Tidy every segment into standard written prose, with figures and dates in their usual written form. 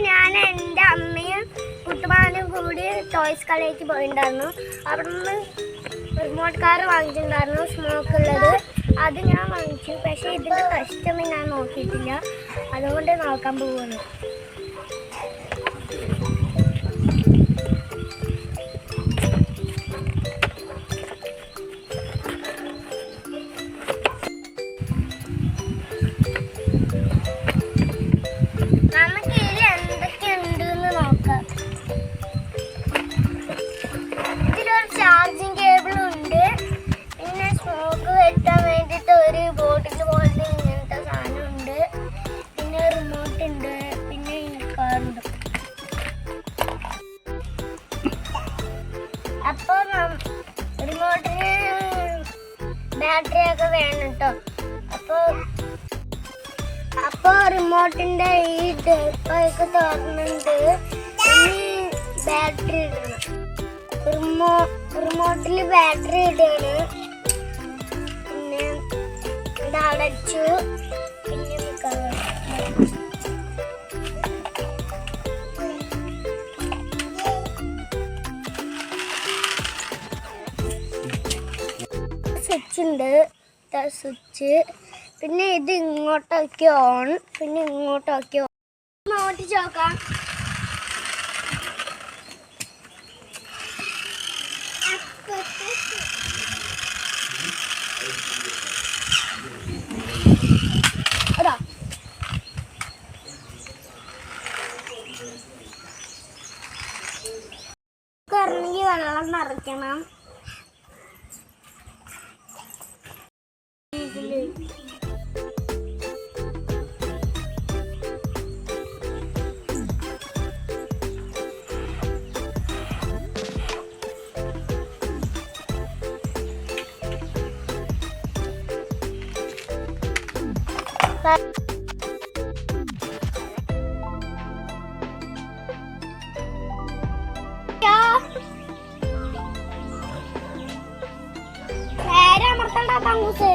ഞാൻ എൻ്റെ അമ്മയും കുട്ടുമാനും കൂടി ടോയ്സ് കടയിലേക്ക് പോയിട്ടുണ്ടായിരുന്നു. അവിടെ നിന്ന് റിമോട്ട് കാർ വാങ്ങിച്ചിട്ടുണ്ടായിരുന്നു, സ്മോക്ക് ഉള്ളത്. അത് ഞാൻ വാങ്ങിച്ചു. പക്ഷേ ഇതിൻ്റെ കസ്റ്റമർ ഞാൻ നോക്കിയിട്ടില്ല, അതുകൊണ്ട് നോക്കാൻ പോവുകയാണ്. ചാർജിങ് കേബിൾ ഉണ്ട്, പിന്നെ സ്മോക്ക് വെട്ടാൻ വേണ്ടിയിട്ട് ഒരു ബോട്ടിൽ പോലത്തെ ഇങ്ങനത്തെ സാധനം ഉണ്ട്, പിന്നെ റിമോട്ട് ഉണ്ട്, പിന്നെ കാറുണ്ട്. അപ്പോൾ റിമോട്ടിന് ബാറ്ററി ഒക്കെ വേണം കേട്ടോ. അപ്പോൾ റിമോട്ടിൻ്റെ ഈ ഡെപ്പൊക്കെ തുറന്നിട്ട് ഇനി ബാറ്ററി ഇടണം. റിമോട്ടിൽ ബാറ്ററി ഇടാണ്. പിന്നെ ഇത് അടച്ചു. പിന്നെ സ്വിച്ച് ഉണ്ട്, സ്വിച്ച്. പിന്നെ ഇത് ഇങ്ങോട്ടൊക്കെ ഓൺ, പിന്നെ ഇങ്ങോട്ടൊക്കെ ഓൺ. ഓടിച്ച് നോക്കാം. ഇറങ്ങി വെള്ളം നിറയ്ക്കണം. നേരെ അമർത്തണ്ട തങ്ങൂസ്.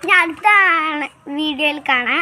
ഞാൻ അടുത്ത വീഡിയോയിൽ കാണാം.